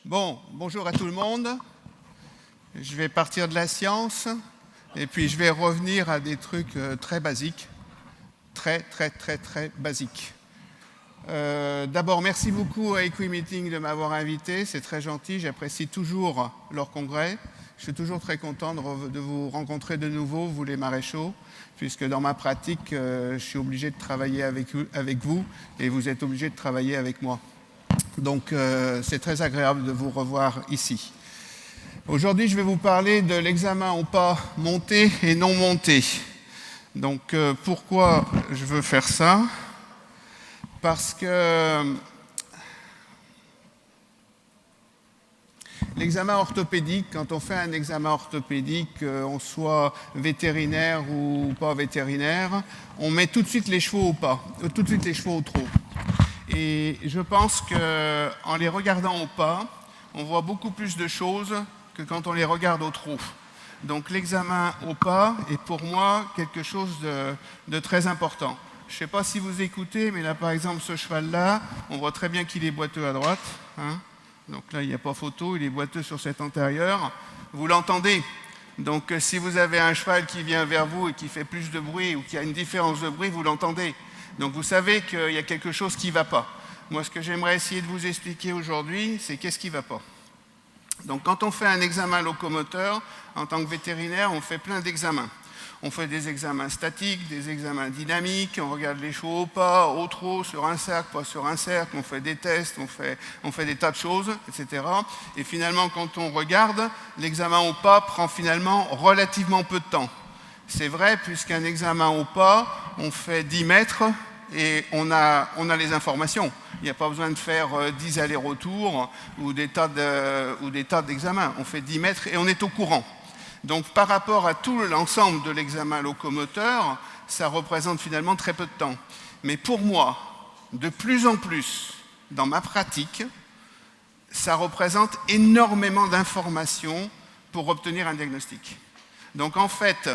Bon, bonjour à tout le monde. Je vais partir de la science et puis je vais revenir à des trucs très basiques, très basiques. D'abord, merci beaucoup à Equimeeting de m'avoir invité, c'est très gentil, j'apprécie toujours leur congrès. Je suis toujours très content de vous rencontrer de nouveau, vous les maréchaux, puisque dans ma pratique, je suis obligé de travailler avec vous et vous êtes obligé de travailler avec moi. Donc c'est très agréable de vous revoir ici. Aujourd'hui, je vais vous parler de l'examen au pas monté et non monté. Donc pourquoi je veux faire ça? Parce que l'examen orthopédique, quand on fait un examen orthopédique, on soit vétérinaire ou pas vétérinaire, on met tout de suite les chevaux au pas, tout de suite les chevaux au trot. Et je pense qu'en les regardant au pas, on voit beaucoup plus de choses que quand on les regarde au trot. Donc l'examen au pas est pour moi quelque chose de très important. Je ne sais pas si vous écoutez, mais là par exemple ce cheval-là, on voit très bien qu'il est boiteux à droite. Hein. Donc là il n'y a pas photo, il est boiteux sur cet antérieur. Vous l'entendez? Donc si vous avez un cheval qui vient vers vous et qui fait plus de bruit ou qui a une différence de bruit, vous l'entendez. Donc vous savez qu'il y a quelque chose qui ne va pas. Moi, ce que j'aimerais essayer de vous expliquer aujourd'hui, c'est qu'est-ce qui ne va pas. Donc quand on fait un examen locomoteur, en tant que vétérinaire, on fait plein d'examens. On fait des examens statiques, des examens dynamiques, on regarde les chevaux au pas, au trot, sur un cercle, pas sur un cercle, on fait des tests, on fait des tas de choses, etc. Et finalement, quand on regarde, l'examen au pas prend finalement relativement peu de temps. C'est vrai, puisqu'un examen au pas, on fait 10 mètres et on a les informations. Il n'y a pas besoin de faire 10 allers-retours ou des tas d'examens. On fait 10 mètres et on est au courant. Donc par rapport à tout l'ensemble de l'examen locomoteur, ça représente finalement très peu de temps. Mais pour moi, de plus en plus, dans ma pratique, ça représente énormément d'informations pour obtenir un diagnostic. Donc en fait,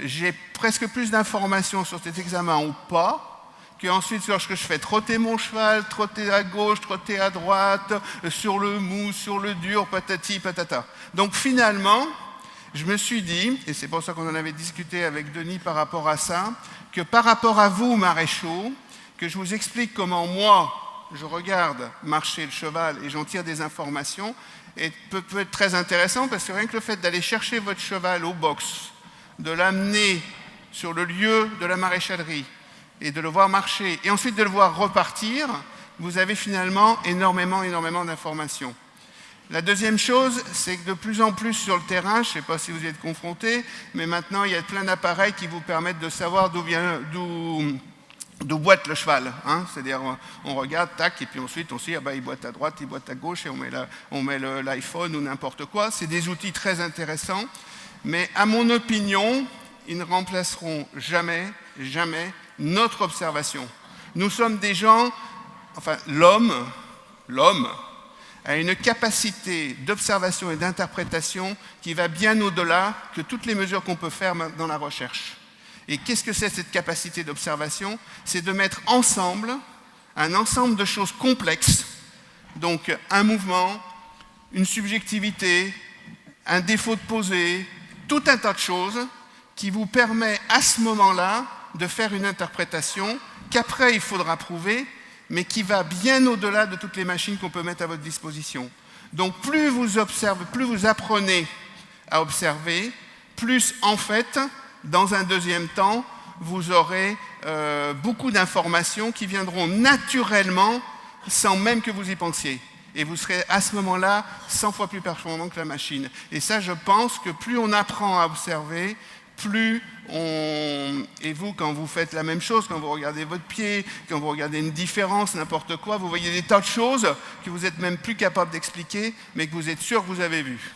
j'ai presque plus d'informations sur cet examen au pas qu'ensuite lorsque je fais trotter mon cheval, trotter à gauche, trotter à droite, sur le mou, sur le dur, patati, patata. Donc finalement, je me suis dit, et c'est pour ça qu'on en avait discuté avec Denis par rapport à ça, que par rapport à vous, maréchaux, que je vous explique comment moi, je regarde marcher le cheval et j'en tire des informations, et peut être très intéressant parce que rien que le fait d'aller chercher votre cheval au box, de l'amener sur le lieu de la maréchalerie et de le voir marcher et ensuite de le voir repartir, vous avez finalement énormément d'informations. La deuxième chose, c'est que de plus en plus sur le terrain, je ne sais pas si vous y êtes confrontés, mais maintenant il y a plein d'appareils qui vous permettent de savoir d'où boite le cheval. Hein. C'est-à-dire on regarde, tac, et puis ensuite on se dit, il boite à droite, il boite à gauche, et on met l'iPhone ou n'importe quoi. C'est des outils très intéressants. Mais à mon opinion, ils ne remplaceront jamais notre observation. Nous sommes des gens, enfin l'homme a une capacité d'observation et d'interprétation qui va bien au-delà que toutes les mesures qu'on peut faire dans la recherche. Et qu'est-ce que c'est cette capacité d'observation? C'est de mettre ensemble un ensemble de choses complexes, donc un mouvement, une subjectivité, un défaut de posé, tout un tas de choses qui vous permet à ce moment-là de faire une interprétation qu'après il faudra prouver, mais qui va bien au-delà de toutes les machines qu'on peut mettre à votre disposition. Donc plus vous observez, plus vous apprenez à observer, plus en fait, dans un deuxième temps, vous aurez beaucoup d'informations qui viendront naturellement sans même que vous y pensiez. Et vous serez à ce moment-là 100 fois plus performant que la machine. Et ça, je pense que plus on apprend à observer, plus on... Et vous, quand vous faites la même chose, quand vous regardez votre pied, quand vous regardez une différence, n'importe quoi, vous voyez des tas de choses que vous n'êtes même plus capable d'expliquer, mais que vous êtes sûr que vous avez vues.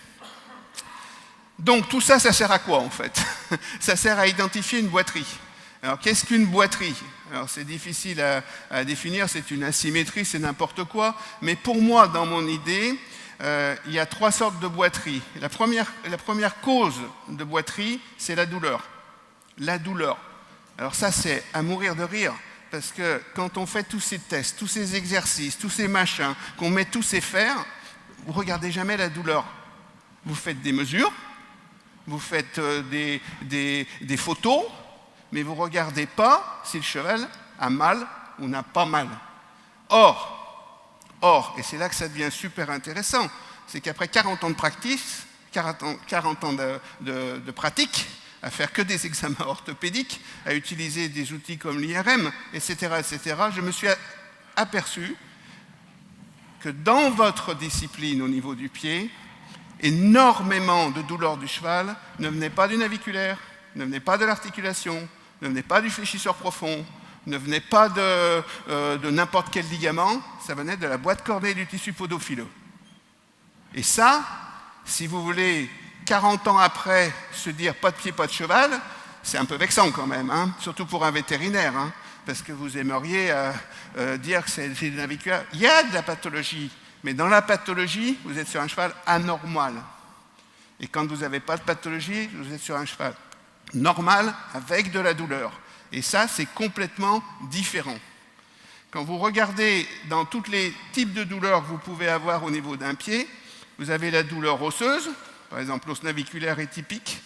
Donc tout ça, ça sert à quoi en fait? Ça sert à identifier une boiterie. Alors qu'est-ce qu'une boiterie? Alors c'est difficile à définir, c'est une asymétrie, c'est n'importe quoi, mais pour moi, dans mon idée, il y a 3 sortes de boiteries. La première cause de boiterie, c'est la douleur. La douleur. Alors ça, c'est à mourir de rire, parce que quand on fait tous ces tests, tous ces exercices, tous ces machins, qu'on met tous ces fers, vous ne regardez jamais la douleur. Vous faites des mesures, vous faites des photos, mais vous ne regardez pas si le cheval a mal ou n'a pas mal. Or, et c'est là que ça devient super intéressant, c'est qu'après 40 ans de pratique, 40 ans de pratique, à faire que des examens orthopédiques, à utiliser des outils comme l'IRM, etc., je me suis aperçu que dans votre discipline au niveau du pied, énormément de douleurs du cheval ne venaient pas du naviculaire, ne venaient pas de l'articulation, ne venaient pas du fléchisseur profond, ne venaient pas de n'importe quel ligament, ça venait de la boîte cornée du tissu podophileux. Et ça, si vous voulez, 40 ans après, se dire pas de pied, pas de cheval, c'est un peu vexant quand même, hein, surtout pour un vétérinaire, hein, parce que vous aimeriez dire que c'est du naviculaire. Il y a de la pathologie, mais dans la pathologie, vous êtes sur un cheval anormal. Et quand vous n'avez pas de pathologie, vous êtes sur un cheval normal avec de la douleur. Et ça, c'est complètement différent. Quand vous regardez dans tous les types de douleurs que vous pouvez avoir au niveau d'un pied, vous avez la douleur osseuse, par exemple l'os naviculaire est typique.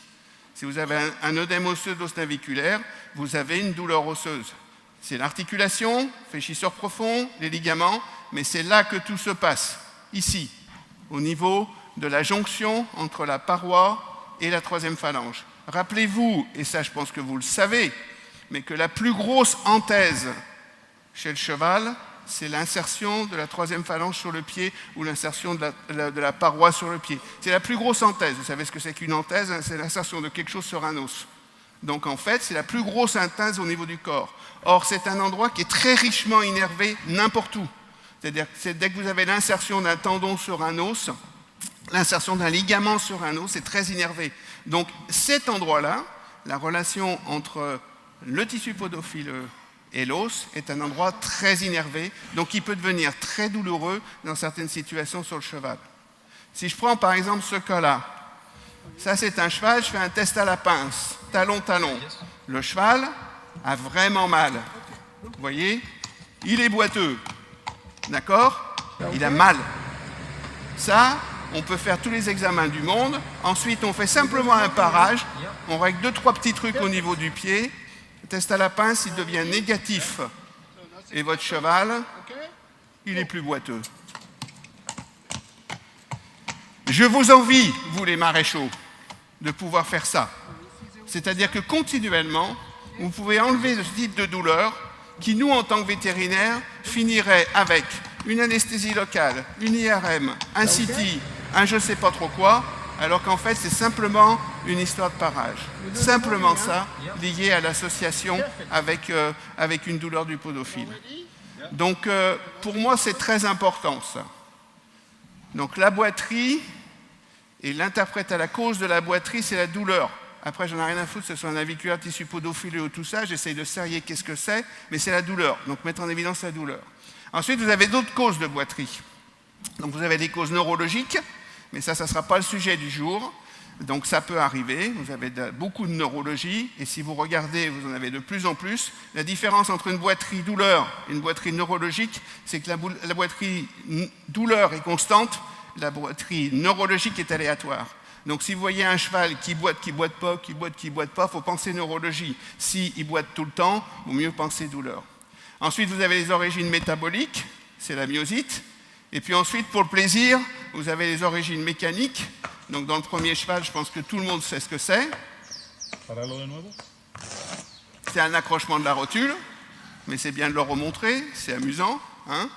Si vous avez un œdème osseux de l'os naviculaire, vous avez une douleur osseuse. C'est l'articulation, fléchisseur profond, les ligaments, mais c'est là que tout se passe, ici, au niveau de la jonction entre la paroi et la troisième phalange. Rappelez-vous, et ça je pense que vous le savez, mais que la plus grosse anthèse chez le cheval, c'est l'insertion de la troisième phalange sur le pied ou l'insertion de la paroi sur le pied. C'est la plus grosse anthèse. Vous savez ce que c'est qu'une anthèse? C'est l'insertion de quelque chose sur un os. Donc en fait, c'est la plus grosse anthèse au niveau du corps. Or, c'est un endroit qui est très richement innervé n'importe où. C'est-à-dire que dès que vous avez l'insertion d'un tendon sur un os, l'insertion d'un ligament sur un os, c'est très innervé. Donc cet endroit-là, la relation entre le tissu podophileux et l'os est un endroit très innervé, donc il peut devenir très douloureux dans certaines situations sur le cheval. Si je prends par exemple ce cas-là, ça c'est un cheval, je fais un test à la pince, talon-talon. Le cheval a vraiment mal. Vous voyez, il est boiteux, d'accord? Il a mal. Ça, on peut faire tous les examens du monde. Ensuite, on fait simplement un parage. On règle 2-3 petits trucs au niveau du pied. Le test à la pince, il devient négatif. Et votre cheval, il est plus boiteux. Je vous envie, vous les maréchaux, de pouvoir faire ça. C'est-à-dire que continuellement, vous pouvez enlever ce type de douleur qui, nous, en tant que vétérinaires, finirait avec une anesthésie locale, une IRM, un CT, un je ne sais pas trop quoi, alors qu'en fait, c'est simplement une histoire de parage. Simplement ça, lié à l'association avec une douleur du podophile. Donc, pour moi, c'est très important, ça. Donc, la boiterie, et l'interprète à la cause de la boiterie, c'est la douleur. Après, j'en ai rien à foutre, que ce soit un naviculaire, tissu podophileux ou tout ça, j'essaye de serrer qu'est-ce que c'est, mais c'est la douleur. Donc, mettre en évidence la douleur. Ensuite, vous avez d'autres causes de boiterie. Donc, vous avez des causes neurologiques, mais ça ne sera pas le sujet du jour. Donc, ça peut arriver. Vous avez beaucoup de neurologie, et si vous regardez, vous en avez de plus en plus. La différence entre une boiterie douleur et une boiterie neurologique, c'est que la boiterie douleur est constante, la boiterie neurologique est aléatoire. Donc, si vous voyez un cheval qui boite pas, il faut penser neurologie. S'il boite tout le temps, il vaut mieux penser douleur. Ensuite, vous avez les origines métaboliques, c'est la myosite. Et puis ensuite, pour le plaisir, vous avez les origines mécaniques. Donc, dans le premier cheval, je pense que tout le monde sait ce que c'est. C'est un accrochement de la rotule, mais c'est bien de le remontrer, c'est amusant. Hein?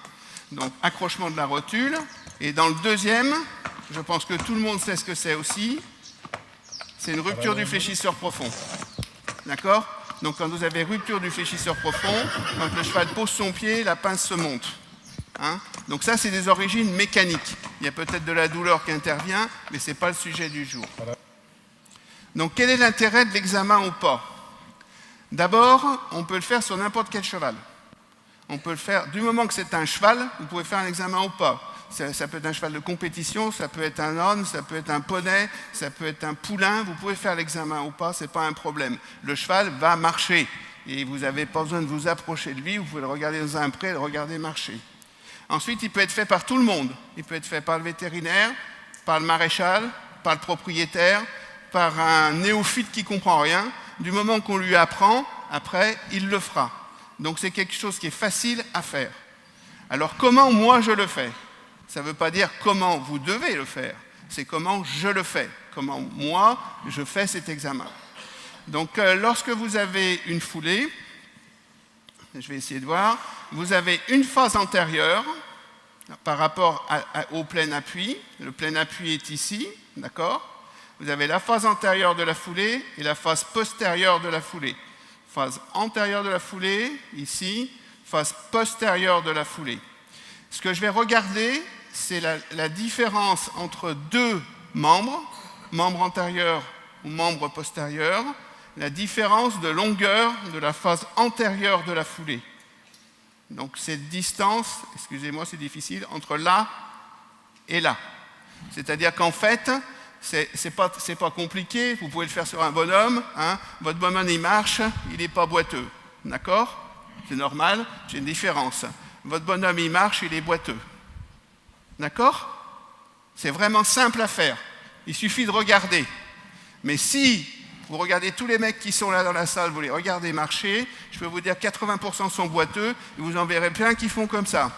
Donc, accrochement de la rotule. Et dans le deuxième, je pense que tout le monde sait ce que c'est aussi. C'est une rupture du fléchisseur profond. D'accord? Donc quand vous avez rupture du fléchisseur profond, quand le cheval pose son pied, la pince se monte. Hein? Donc ça, c'est des origines mécaniques. Il y a peut-être de la douleur qui intervient, mais ce n'est pas le sujet du jour. Donc quel est l'intérêt de l'examen ou pas? D'abord, on peut le faire sur n'importe quel cheval. On peut le faire, du moment que c'est un cheval, vous pouvez faire un examen ou pas. Ça peut être un cheval de compétition, ça peut être un âne, ça peut être un poney, ça peut être un poulain. Vous pouvez faire l'examen ou pas, ce n'est pas un problème. Le cheval va marcher et vous n'avez pas besoin de vous approcher de lui. Vous pouvez le regarder dans un pré et le regarder marcher. Ensuite, il peut être fait par tout le monde. Il peut être fait par le vétérinaire, par le maréchal, par le propriétaire, par un néophyte qui ne comprend rien. Du moment qu'on lui apprend, après, il le fera. Donc c'est quelque chose qui est facile à faire. Alors comment moi je le fais? Ça ne veut pas dire comment vous devez le faire, c'est comment je le fais, comment moi je fais cet examen. Donc lorsque vous avez une foulée, je vais essayer de voir, vous avez une phase antérieure par rapport au plein appui. Le plein appui est ici, d'accord? Vous avez la phase antérieure de la foulée et la phase postérieure de la foulée. Phase antérieure de la foulée, ici, phase postérieure de la foulée. Ce que je vais regarder, c'est la différence entre deux membres, membre antérieur ou membre postérieur, la différence de longueur de la phase antérieure de la foulée. Donc cette distance, excusez-moi c'est difficile, entre là et là. C'est-à-dire qu'en fait, c'est pas compliqué, vous pouvez le faire sur un bonhomme, hein. Votre bonhomme il marche, il n'est pas boiteux, d'accord? C'est normal, j'ai une différence. Votre bonhomme il marche, il est boiteux. D'accord? C'est vraiment simple à faire, il suffit de regarder. Mais si vous regardez tous les mecs qui sont là dans la salle, vous les regardez marcher, je peux vous dire 80% sont boiteux, et vous en verrez plein qui font comme ça.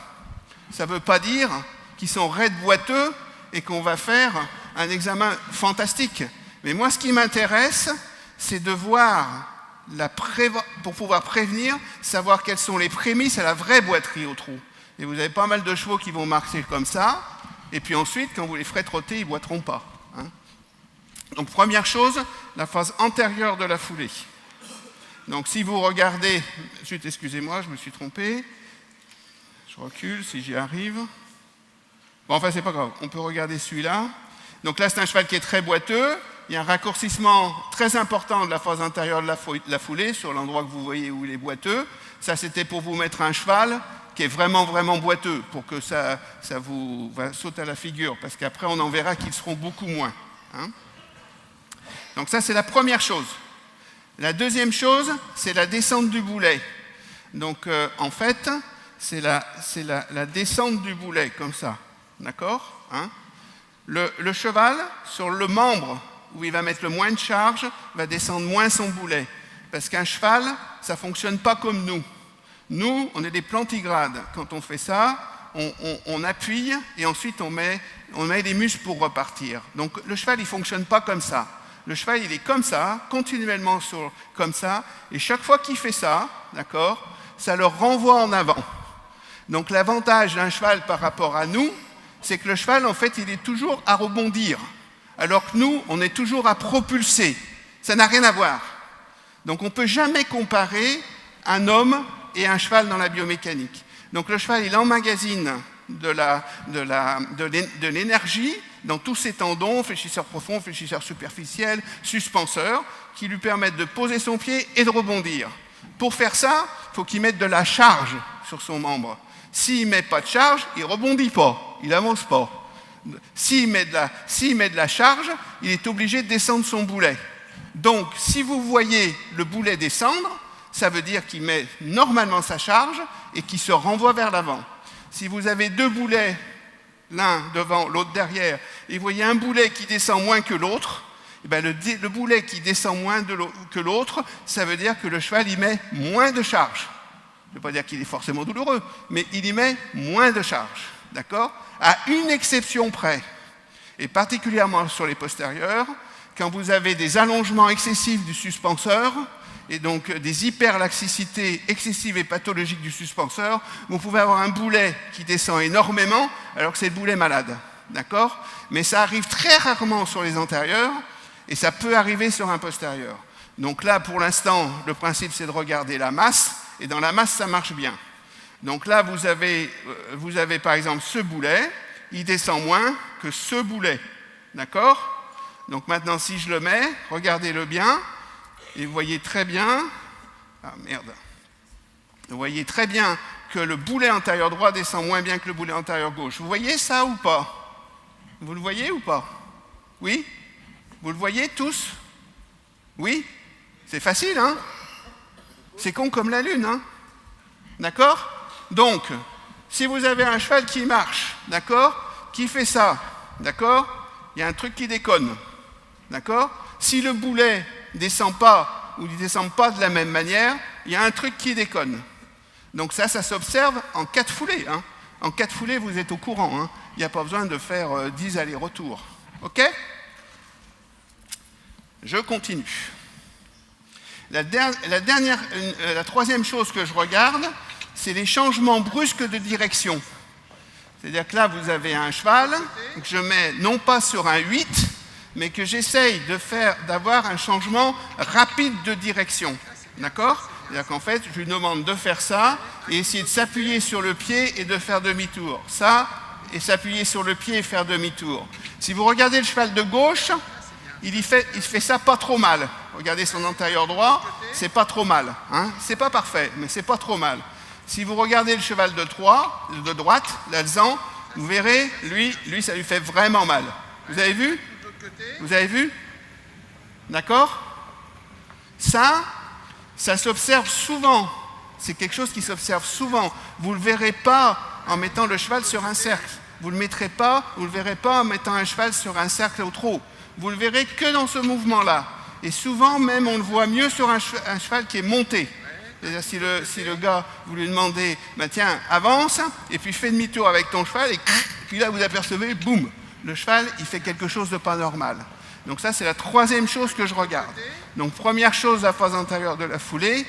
Ça ne veut pas dire qu'ils sont raides boiteux et qu'on va faire un examen fantastique. Mais moi, ce qui m'intéresse, c'est de voir, pour pouvoir prévenir, savoir quelles sont les prémices à la vraie boiterie au trot. Et vous avez pas mal de chevaux qui vont marcher comme ça, et puis ensuite, quand vous les ferez trotter, ils ne boiteront pas. Hein. Donc, première chose, la phase antérieure de la foulée. Donc, si vous regardez... Excusez-moi, je me suis trompé. Je recule, si j'y arrive. Bon, enfin, c'est pas grave. On peut regarder celui-là. Donc là, c'est un cheval qui est très boiteux. Il y a un raccourcissement très important de la phase intérieure de la foulée, sur l'endroit que vous voyez où il est boiteux. Ça, c'était pour vous mettre un cheval qui est vraiment, vraiment boiteux, pour que ça vous saute à la figure, parce qu'après, on en verra qu'ils seront beaucoup moins. Hein. Donc ça, c'est la première chose. La deuxième chose, c'est la descente du boulet. Donc, en fait, c'est la descente du boulet, comme ça. D'accord, hein? Le cheval, sur le membre où il va mettre le moins de charge, va descendre moins son boulet. Parce qu'un cheval, ça ne fonctionne pas comme nous. Nous, on est des plantigrades. Quand on fait ça, on appuie et ensuite on met les muscles pour repartir. Donc le cheval, il ne fonctionne pas comme ça. Le cheval, il est comme ça, continuellement comme ça, et chaque fois qu'il fait ça, d'accord, ça le renvoie en avant. Donc l'avantage d'un cheval par rapport à nous, c'est que le cheval, en fait, il est toujours à rebondir, alors que nous, on est toujours à propulser. Ça n'a rien à voir. Donc on ne peut jamais comparer un homme et un cheval dans la biomécanique. Donc le cheval, il emmagasine de l'énergie dans tous ses tendons, fléchisseurs profonds, fléchisseurs superficiels, suspenseurs, qui lui permettent de poser son pied et de rebondir. Pour faire ça, il faut qu'il mette de la charge sur son membre. S'il ne met pas de charge, il ne rebondit pas, il n'avance pas. S'il met de la charge, il est obligé de descendre son boulet. Donc, si vous voyez le boulet descendre, ça veut dire qu'il met normalement sa charge et qu'il se renvoie vers l'avant. Si vous avez deux boulets, l'un devant, l'autre derrière, et vous voyez un boulet qui descend moins que l'autre, eh bien le boulet qui descend moins que l'autre, ça veut dire que le cheval y met moins de charge. Je ne veux pas dire qu'il est forcément douloureux, mais il y met moins de charge, d'accord? À une exception près, et particulièrement sur les postérieurs, quand vous avez des allongements excessifs du suspenseur, et donc des hyperlaxicités excessives et pathologiques du suspenseur, vous pouvez avoir un boulet qui descend énormément, alors que c'est le boulet malade, d'accord? Mais ça arrive très rarement sur les antérieurs, et ça peut arriver sur un postérieur. Donc là, pour l'instant, le principe, c'est de regarder la masse, et dans la masse, ça marche bien. Donc là, vous avez par exemple ce boulet, il descend moins que ce boulet, d'accord? Donc maintenant, si je le mets, regardez-le bien, et vous voyez très bien, vous voyez très bien que le boulet antérieur droit descend moins bien que le boulet antérieur gauche. Vous voyez ça ou pas? Vous le voyez ou pas? Oui? Vous le voyez tous? Oui? C'est facile, hein? C'est con comme la lune, hein? D'accord? Donc, Si vous avez un cheval qui marche, d'accord, qui fait ça, d'accord, il y a un truc qui déconne, d'accord. Si le boulet ne descend pas ou ne descend pas de la même manière, il y a un truc qui déconne. Donc ça s'observe en 4 foulées. Hein. En 4 foulées, vous êtes au courant. Hein. Il n'y a pas besoin de faire 10 allers-retours. OK? Je continue. La troisième chose que je regarde, c'est les changements brusques de direction. C'est-à-dire que là, vous avez un cheval que je mets non pas sur un 8, mais que j'essaye d'avoir un changement rapide de direction. D'accord? C'est-à-dire qu'en fait, je lui demande de faire ça et essayer de s'appuyer sur le pied et de faire demi-tour. Ça, et s'appuyer sur le pied et faire demi-tour. Si vous regardez le cheval de gauche, il fait ça pas trop mal. Regardez son antérieur droit, c'est pas trop mal. Hein? C'est pas parfait, mais c'est pas trop mal. Si vous regardez le cheval de droite, l'Alezan, vous verrez, lui, ça lui fait vraiment mal. Vous avez vu? Vous avez vu? D'accord? Ça s'observe souvent. C'est quelque chose qui s'observe souvent. Vous ne le verrez pas en mettant le cheval sur un cercle. Vous ne le verrez pas en mettant un cheval sur un cercle au trot. Vous ne le verrez que dans ce mouvement-là. Et souvent, même, on le voit mieux sur un cheval qui est monté. C'est-à-dire, si le gars, vous lui demandez, bah, tiens, avance, et puis fais demi-tour avec ton cheval, et puis là, vous apercevez, boum, le cheval, il fait quelque chose de pas normal. Donc ça, c'est la troisième chose que je regarde. Donc, première chose, la phase antérieure de la foulée.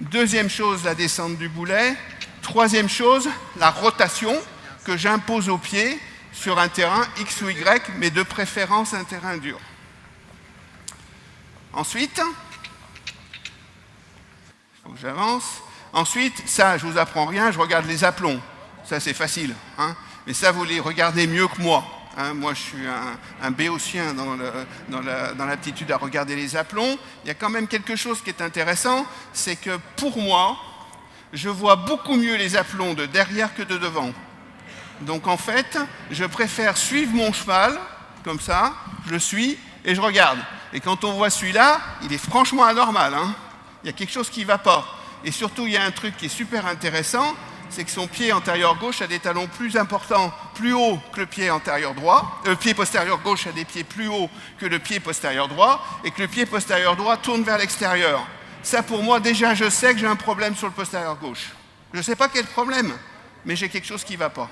Deuxième chose, la descente du boulet. Troisième chose, la rotation que j'impose au pied sur un terrain X ou Y, mais de préférence un terrain dur. Ensuite, il faut que j'avance. Ensuite, ça, je ne vous apprends rien, je regarde les aplombs. Ça, c'est facile. Hein, mais ça, vous les regardez mieux que moi. Hein, moi, je suis un béotien dans l'aptitude à regarder les aplombs. Il y a quand même quelque chose qui est intéressant, c'est que pour moi, je vois beaucoup mieux les aplombs de derrière que de devant. Donc en fait, je préfère suivre mon cheval, comme ça, je le suis et je regarde. Et quand on voit celui-là, il est franchement anormal. Hein. Il y a quelque chose qui ne va pas. Et surtout, il y a un truc qui est super intéressant, c'est que son pied antérieur gauche a des talons plus importants, plus hauts que le pied antérieur droit. Le pied postérieur gauche a des pieds plus hauts que le pied postérieur droit, et que le pied postérieur droit tourne vers l'extérieur. Ça, pour moi, déjà, je sais que j'ai un problème sur le postérieur gauche. Je ne sais pas quel problème, mais j'ai quelque chose qui ne va pas.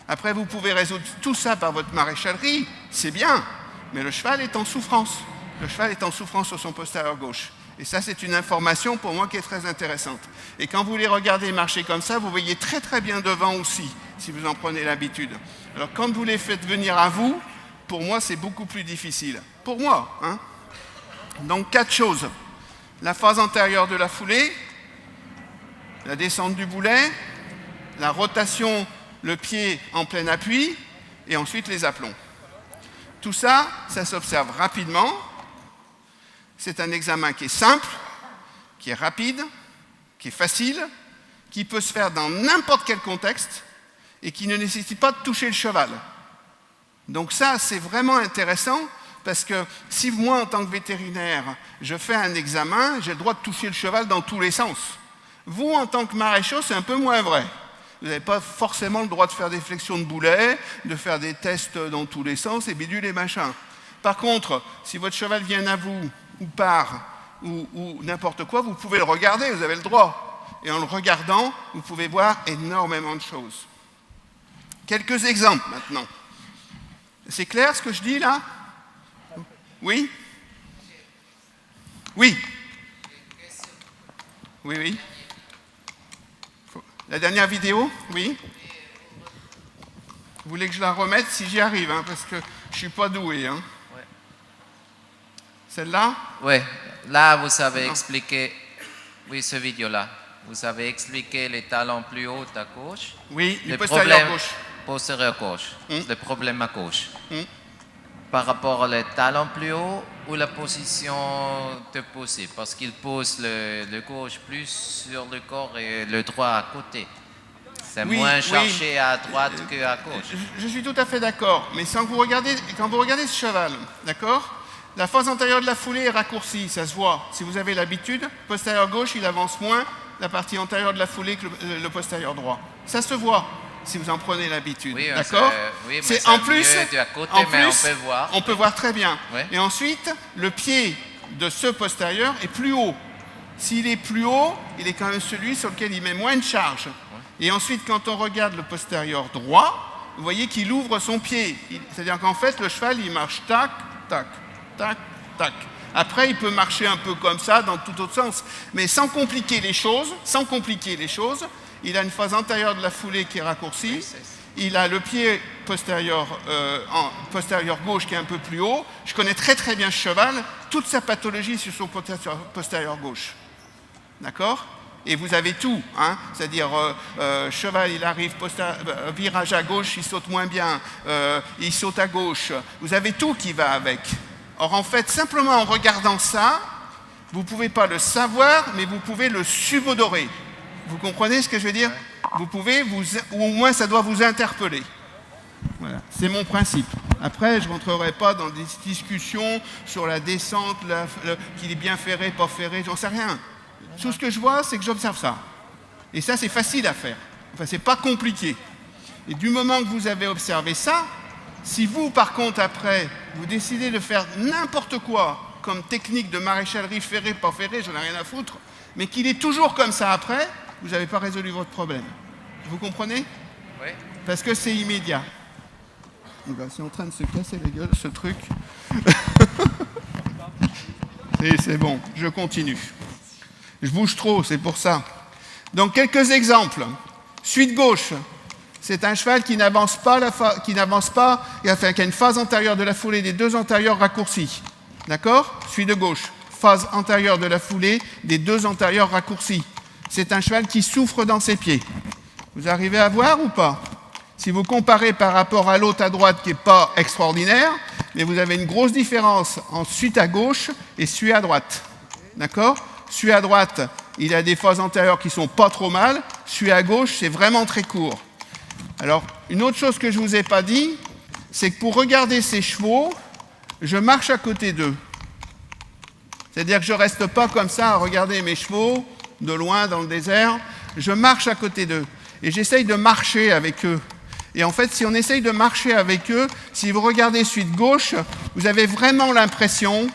Après, vous pouvez résoudre tout ça par votre maréchalerie, c'est bien, mais le cheval est en souffrance. Le cheval est en souffrance sur son postérieur gauche. Et ça, c'est une information pour moi qui est très intéressante. Et quand vous les regardez marcher comme ça, vous voyez très très bien devant aussi, si vous en prenez l'habitude. Alors quand vous les faites venir à vous, pour moi, c'est beaucoup plus difficile. Pour moi, hein. Donc 4 choses. La phase antérieure de la foulée, la descente du boulet, la rotation, le pied en plein appui, et ensuite les aplombs. Tout ça, ça s'observe rapidement. C'est un examen qui est simple, qui est rapide, qui est facile, qui peut se faire dans n'importe quel contexte et qui ne nécessite pas de toucher le cheval. Donc ça, c'est vraiment intéressant parce que si moi, en tant que vétérinaire, je fais un examen, j'ai le droit de toucher le cheval dans tous les sens. Vous, en tant que maréchal, c'est un peu moins vrai. Vous n'avez pas forcément le droit de faire des flexions de boulet, de faire des tests dans tous les sens et bidule et machin. Par contre, si votre cheval vient à vous ou part ou n'importe quoi, vous pouvez le regarder, vous avez le droit. Et en le regardant, vous pouvez voir énormément de choses. Quelques exemples maintenant. C'est clair ce que je dis là? Oui? Oui? Oui, oui. La dernière vidéo? Oui? Vous voulez que je la remette si j'y arrive, hein, parce que je ne suis pas doué. Hein. Ouais. Celle-là? Oui. Là, vous avez expliqué, oui, ce vidéo-là, vous avez expliqué les talons plus hauts à gauche. Oui, le postérieur gauche. Postérieur gauche, le problème à gauche. Par rapport aux talons plus hauts ou la position de poser, parce qu'il pose le gauche plus sur le corps et le droit à côté. C'est moins cherché à droite qu'à gauche. Je suis tout à fait d'accord, mais quand vous regardez ce cheval, d'accord, la phase antérieure de la foulée est raccourcie, ça se voit. Si vous avez l'habitude, postérieur gauche, il avance moins, la partie antérieure de la foulée que le postérieur droit. Ça se voit si vous en prenez l'habitude. Oui, d'accord? Oui, mais c'est en plus, à côté, en mais plus, on peut voir. On peut voir très bien. Oui. Et ensuite, le pied de ce postérieur est plus haut. S'il est plus haut, il est quand même celui sur lequel il met moins de charge. Et ensuite, quand on regarde le postérieur droit, vous voyez qu'il ouvre son pied. C'est-à-dire qu'en fait, le cheval, il marche tac, tac, tac, tac. Après, il peut marcher un peu comme ça, dans tout autre sens. Mais sans compliquer les choses, il a une phase antérieure de la foulée qui est raccourcie. Oui, il a le pied postérieur, postérieur gauche qui est un peu plus haut. Je connais très très bien ce cheval. Toute sa pathologie sur son postérieur gauche. D'accord? Et vous avez tout, hein? C'est-à-dire cheval, il arrive virage à gauche, il saute moins bien, il saute à gauche. Vous avez tout qui va avec. Or en fait, simplement en regardant ça, vous ne pouvez pas le savoir, mais vous pouvez le subodorer. Vous comprenez ce que je veux dire? Vous pouvez, ou au moins ça doit vous interpeller. Voilà, c'est mon principe. Après, je ne rentrerai pas dans des discussions sur la descente, qu'il est bien ferré, pas ferré, j'en sais rien. Tout ce que je vois, c'est que j'observe ça. Et ça, c'est facile à faire. Enfin, c'est pas compliqué. Et du moment que vous avez observé ça, si vous, par contre, après, vous décidez de faire n'importe quoi comme technique de maréchalerie ferré, pas ferré, j'en ai rien à foutre, mais qu'il est toujours comme ça après, vous n'avez pas résolu votre problème. Vous comprenez? Oui. Parce que c'est immédiat. C'est en train de se casser la gueule, ce truc. Et c'est bon, je continue. Je bouge trop, c'est pour ça. Donc, quelques exemples. Suite gauche. C'est un cheval qui n'avance pas, qui a une phase antérieure de la foulée des deux antérieurs raccourcis. D'accord? Suite de gauche. Phase antérieure de la foulée des deux antérieurs raccourcis. C'est un cheval qui souffre dans ses pieds. Vous arrivez à voir ou pas? Si vous comparez par rapport à l'autre à droite qui n'est pas extraordinaire, mais vous avez une grosse différence en suite à gauche et suite à droite. D'accord? Celui à droite, il a des phases antérieures qui sont pas trop mal. Celui à gauche, c'est vraiment très court. Alors, une autre chose que je ne vous ai pas dit, c'est que pour regarder ces chevaux, je marche à côté d'eux. C'est-à-dire que je ne reste pas comme ça à regarder mes chevaux de loin dans le désert. Je marche à côté d'eux. Et j'essaye de marcher avec eux. Et en fait, si on essaye de marcher avec eux, si vous regardez suite gauche, vous avez vraiment l'impression,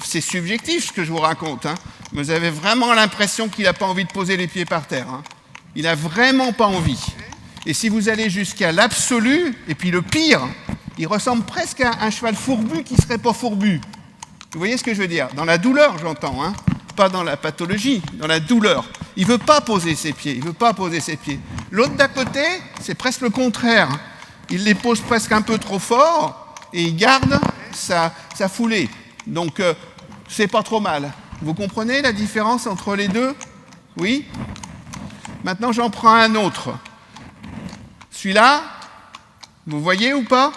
c'est subjectif ce que je vous raconte, hein, vous avez vraiment l'impression qu'il n'a pas envie de poser les pieds par terre. Hein. Il n'a vraiment pas envie. Et si vous allez jusqu'à l'absolu, et puis le pire, il ressemble presque à un cheval fourbu qui ne serait pas fourbu. Vous voyez ce que je veux dire? Dans la douleur, j'entends, hein, pas dans la pathologie, dans la douleur. Il ne veut pas poser ses pieds, L'autre d'à côté, c'est presque le contraire. Il les pose presque un peu trop fort et il garde sa foulée. Donc, c'est pas trop mal. Vous comprenez la différence entre les deux? Oui? Maintenant, j'en prends un autre. Celui-là, vous voyez ou pas?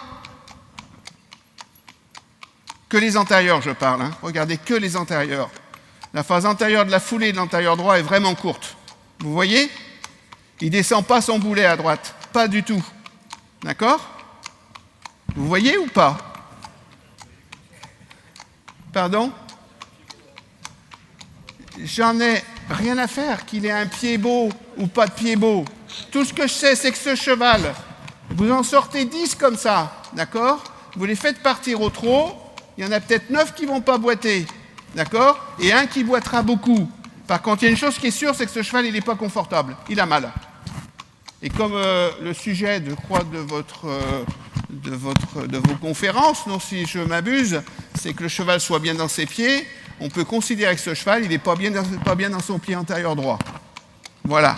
Que les antérieurs, je parle. Hein. Regardez que les antérieurs. La phase antérieure de la foulée de l'antérieur droit est vraiment courte. Vous voyez? Il ne descend pas son boulet à droite. Pas du tout. D'accord? Vous voyez ou pas? Pardon? J'en ai rien à faire qu'il ait un pied beau ou pas de pied beau. Tout ce que je sais, c'est que ce cheval, vous en sortez 10 comme ça, d'accord? Vous les faites partir au trot, il y en a peut-être 9 qui ne vont pas boiter, d'accord? Et un qui boitera beaucoup. Par contre, il y a une chose qui est sûre, c'est que ce cheval, il n'est pas confortable, il a mal. Et comme le sujet, je crois, de vos conférences, non, si je m'abuse, c'est que le cheval soit bien dans ses pieds, on peut considérer que ce cheval, il n'est pas bien dans son pied antérieur droit. Voilà.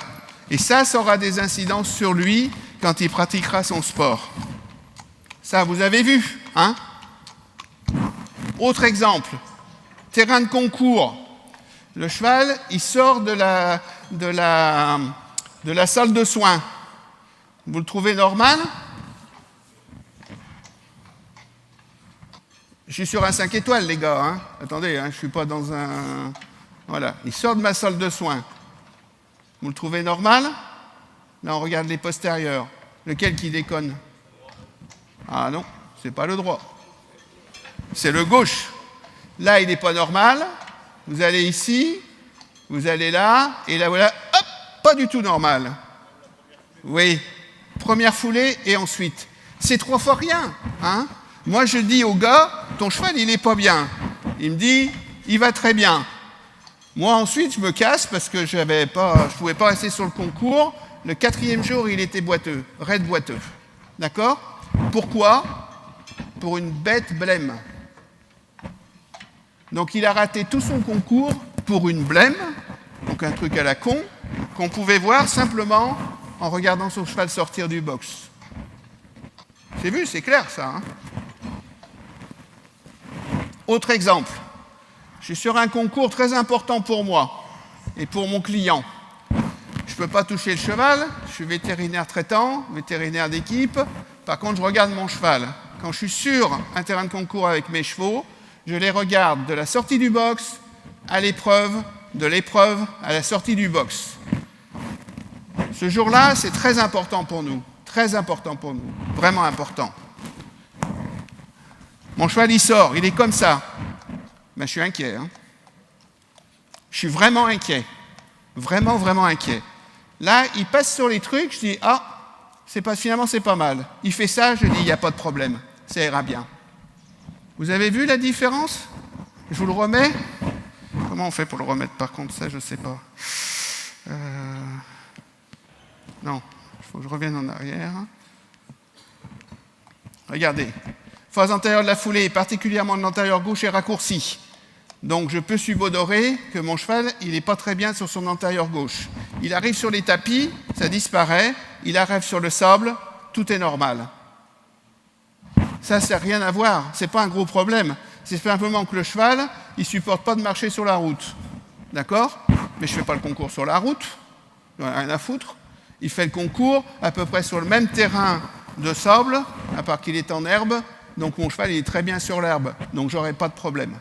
Et ça aura des incidences sur lui quand il pratiquera son sport. Ça, vous avez vu, hein? Autre exemple, terrain de concours. Le cheval, il sort de la salle de soins. Vous le trouvez normal? Je suis sur un 5 étoiles, les gars. Hein. Attendez, hein, je ne suis pas dans un... Voilà, il sort de ma salle de soins. Vous le trouvez normal? Là, on regarde les postérieurs. Lequel qui déconne? Ah non, c'est pas le droit. C'est le gauche. Là, il n'est pas normal. Vous allez ici, vous allez là, et là, voilà, pas du tout normal. Oui, première foulée et ensuite. C'est 3 fois rien. Hein? Moi, je dis au gars, ton cheval, il n'est pas bien. Il me dit, il va très bien. Moi, ensuite, je me casse parce que je ne pouvais pas rester sur le concours. Le 4e jour, il était boiteux, raide boiteux. D'accord? Pourquoi? Pour une bête blême. Donc, il a raté tout son concours pour une blême, donc un truc à la con, qu'on pouvait voir simplement en regardant son cheval sortir du box. C'est vu, c'est clair ça. Hein? Autre exemple. Je suis sur un concours très important pour moi et pour mon client. Je ne peux pas toucher le cheval, je suis vétérinaire traitant, vétérinaire d'équipe. Par contre, je regarde mon cheval. Quand je suis sur un terrain de concours avec mes chevaux, je les regarde de la sortie du box à l'épreuve, de l'épreuve à la sortie du box. Ce jour-là, c'est très important pour nous. Très important pour nous. Vraiment important. Mon cheval, il sort, il est comme ça. Ben, je suis inquiet. Hein. Je suis vraiment inquiet. Vraiment, vraiment inquiet. Là, il passe sur les trucs, je dis, finalement, c'est pas mal. Il fait ça, je dis, il n'y a pas de problème. Ça ira bien. Vous avez vu la différence? Je vous le remets. Comment on fait pour le remettre, par contre? Ça, je ne sais pas. Non, il faut que je revienne en arrière. Regardez. Phase antérieure de la foulée, particulièrement de l'antérieur gauche, est raccourcie. Donc je peux subodorer que mon cheval, il n'est pas très bien sur son antérieur gauche. Il arrive sur les tapis, ça disparaît. Il arrive sur le sable, tout est normal. Ça n'a rien à voir, c'est pas un gros problème. C'est simplement que le cheval, il ne supporte pas de marcher sur la route. D'accord? Mais je ne fais pas le concours sur la route, il n'en a rien à foutre. Il fait le concours à peu près sur le même terrain de sable, à part qu'il est en herbe. Donc mon cheval, il est très bien sur l'herbe, donc je n'aurai pas de problème.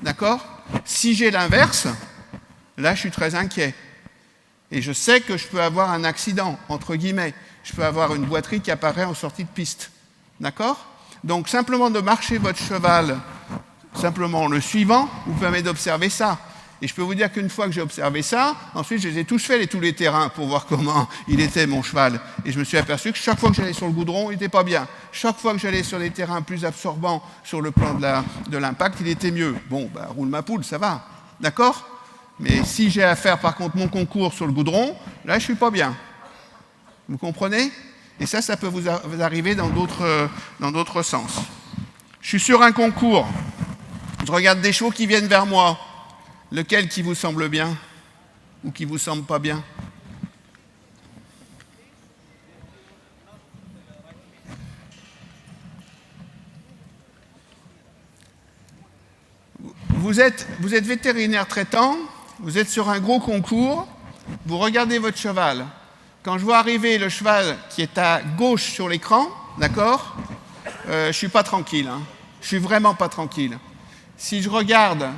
D'accord? Si j'ai l'inverse, là, je suis très inquiet. Et je sais que je peux avoir un accident, entre guillemets. Je peux avoir une boiterie qui apparaît en sortie de piste. D'accord? Donc, simplement de marcher votre cheval, simplement en le suivant, vous permet d'observer ça. Et je peux vous dire qu'une fois que j'ai observé ça, ensuite, je les ai tous faits, tous les terrains, pour voir comment il était, mon cheval. Et je me suis aperçu que chaque fois que j'allais sur le goudron, il n'était pas bien. Chaque fois que j'allais sur des terrains plus absorbants sur le plan de l'impact, il était mieux. Bon, roule ma poule, ça va. D'accord? Mais si j'ai à faire, par contre, mon concours sur le goudron, là, je ne suis pas bien. Vous comprenez? Et ça peut vous arriver dans d'autres sens. Je suis sur un concours. Je regarde des chevaux qui viennent vers moi. Lequel qui vous semble bien ou qui vous semble pas bien? Vous êtes vétérinaire traitant, vous êtes sur un gros concours, vous regardez votre cheval. Quand je vois arriver le cheval qui est à gauche sur l'écran, d'accord, je ne suis pas tranquille. Hein. Je suis vraiment pas tranquille. Si je regarde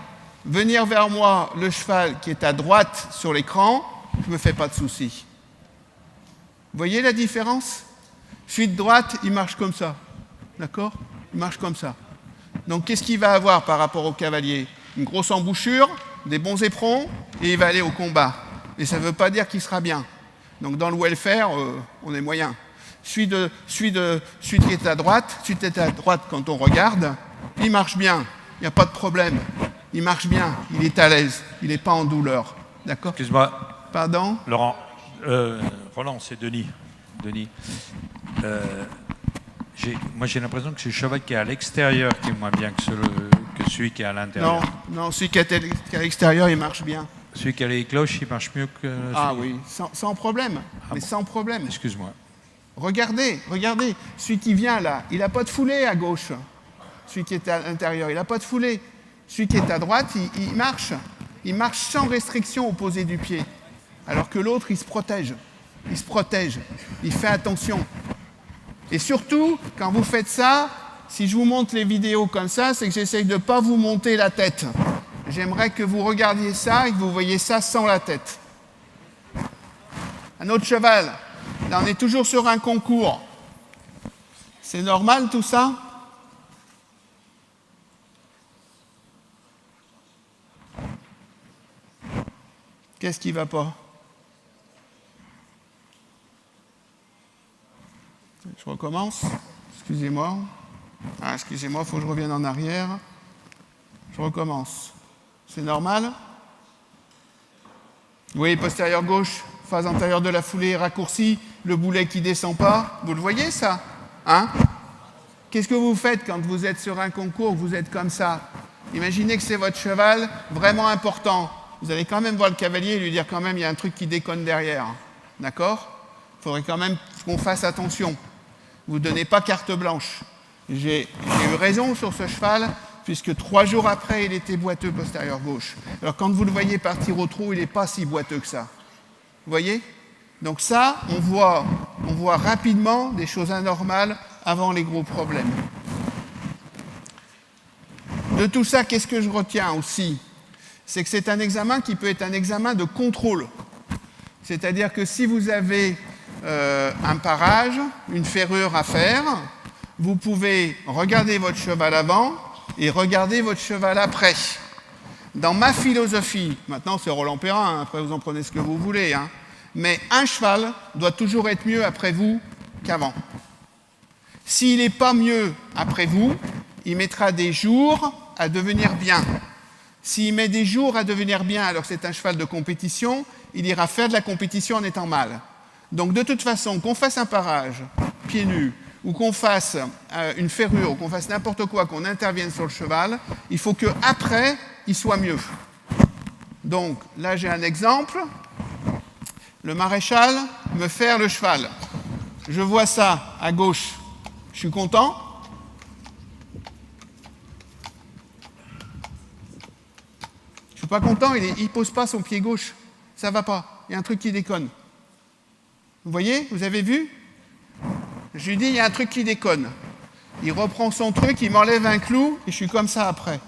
venir vers moi le cheval qui est à droite sur l'écran, je ne me fais pas de soucis. Vous voyez la différence? Celui de droite, il marche comme ça. D'accord? Il marche comme ça. Donc qu'est-ce qu'il va avoir par rapport au cavalier? Une grosse embouchure, des bons éperons, et il va aller au combat. Et ça ne veut pas dire qu'il sera bien. Donc dans le welfare, on est moyen. Celui qui est à droite, quand on regarde, il marche bien, il n'y a pas de problème. Il marche bien, il est à l'aise, il n'est pas en douleur. D'accord? Excuse-moi. Pardon? Laurent. Roland, c'est Denis. Moi, j'ai l'impression que c'est le cheval qui est à l'extérieur qui est moins bien que celui qui est à l'intérieur. Non, celui qui est à l'extérieur, il marche bien. Celui qui a les cloches, il marche mieux que celui... Ah oui, sans problème. Mais bon. Sans problème. Excuse-moi. Regardez. Celui qui vient là, il n'a pas de foulée à gauche. Celui qui est à l'intérieur, il n'a pas de foulée. Celui qui est à droite, il marche. Il marche sans restriction au poser du pied. Alors que l'autre, il se protège. Il fait attention. Et surtout, quand vous faites ça, si je vous montre les vidéos comme ça, c'est que j'essaye de ne pas vous monter la tête. J'aimerais que vous regardiez ça et que vous voyez ça sans la tête. Un autre cheval. Là, on est toujours sur un concours. C'est normal tout ça? Qu'est-ce qui ne va pas? Je recommence. Excusez-moi. Ah, excusez-moi, il faut que je revienne en arrière. Je recommence. C'est normal? Oui, postérieur gauche, phase antérieure de la foulée raccourcie, le boulet qui ne descend pas. Vous le voyez, ça? Hein? Qu'est-ce que vous faites quand vous êtes sur un concours, vous êtes comme ça? Imaginez que c'est votre cheval vraiment important. Vous allez quand même voir le cavalier et lui dire quand même il y a un truc qui déconne derrière. D'accord? Il faudrait quand même qu'on fasse attention. Vous ne donnez pas carte blanche. J'ai eu raison sur ce cheval, puisque 3 jours après, il était boiteux postérieur gauche. Alors quand vous le voyez partir au trot, il n'est pas si boiteux que ça. Vous voyez? Donc ça, on voit rapidement des choses anormales avant les gros problèmes. De tout ça, qu'est-ce que je retiens aussi? C'est que c'est un examen qui peut être un examen de contrôle. C'est-à-dire que si vous avez un parage, une ferrure à faire, vous pouvez regarder votre cheval avant et regarder votre cheval après. Dans ma philosophie, maintenant c'est Roland Perrin, après vous en prenez ce que vous voulez, hein, mais un cheval doit toujours être mieux après vous qu'avant. S'il n'est pas mieux après vous, il mettra des jours à devenir bien. S'il met des jours à devenir bien alors que c'est un cheval de compétition, il ira faire de la compétition en étant mal. Donc de toute façon, qu'on fasse un parage, pieds nus, ou qu'on fasse une ferrure, ou qu'on fasse n'importe quoi, qu'on intervienne sur le cheval, il faut qu'après, il soit mieux. Donc là, j'ai un exemple. Le maréchal me ferre le cheval. Je vois ça à gauche. Je suis content. Je suis pas content, il pose pas son pied gauche. Ça va pas. Il y a un truc qui déconne. Vous voyez? Vous avez vu? Je lui dis, il y a un truc qui déconne. Il reprend son truc, il m'enlève un clou, et je suis comme ça après.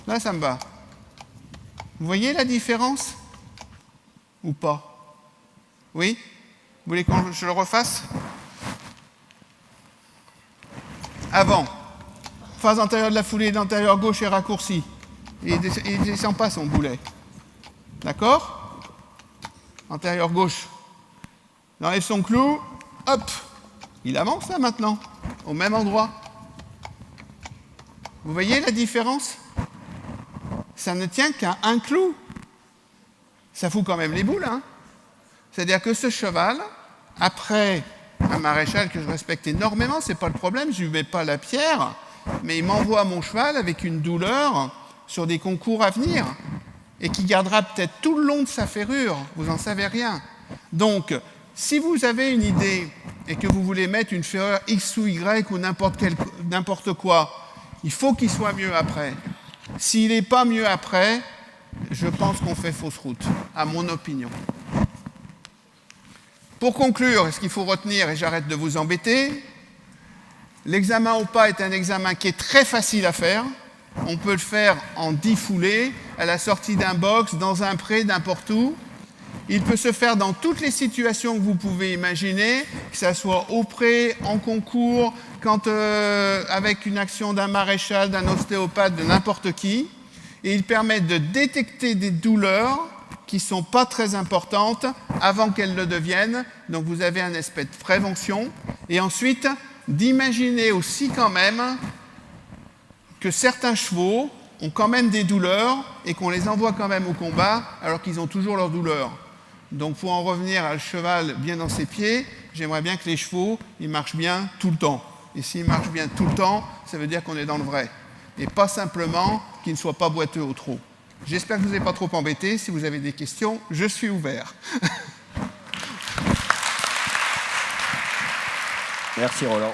Là, ça me va. Vous voyez la différence? Ou pas? Oui? Vous voulez que je le refasse? Avant, phase antérieure de la foulée, l'antérieur gauche est raccourci. Il ne descend pas son boulet. D'accord? Antérieur gauche. Il enlève son clou, hop! Il avance là maintenant, au même endroit. Vous voyez la différence? Ça ne tient qu'à un clou. Ça fout quand même les boules, hein? C'est-à-dire que ce cheval, après un maréchal que je respecte énormément, c'est pas le problème, je lui mets pas la pierre, mais il m'envoie mon cheval avec une douleur sur des concours à venir, et qui gardera peut-être tout le long de sa ferrure, vous n'en savez rien. Donc, si vous avez une idée et que vous voulez mettre une ferrure X ou Y ou n'importe quoi, il faut qu'il soit mieux après. S'il n'est pas mieux après, je pense qu'on fait fausse route, à mon opinion. Pour conclure, ce qu'il faut retenir, et j'arrête de vous embêter, l'examen au pas est un examen qui est très facile à faire. On peut le faire en 10 foulées, à la sortie d'un box, dans un pré, n'importe où. Il peut se faire dans toutes les situations que vous pouvez imaginer, que ce soit au pré, en concours, avec une action d'un maréchal, d'un ostéopathe, de n'importe qui. Et il permet de détecter des douleurs qui ne sont pas très importantes avant qu'elles le deviennent. Donc vous avez un aspect de prévention. Et ensuite, d'imaginer aussi quand même que certains chevaux ont quand même des douleurs et qu'on les envoie quand même au combat alors qu'ils ont toujours leurs douleurs. Donc pour en revenir à le cheval bien dans ses pieds, j'aimerais bien que les chevaux, ils marchent bien tout le temps. Et s'ils marchent bien tout le temps, ça veut dire qu'on est dans le vrai. Et pas simplement qu'ils ne soient pas boiteux au trot. J'espère que je ne vous ai pas trop embêté. Si vous avez des questions, je suis ouvert. Merci Roland.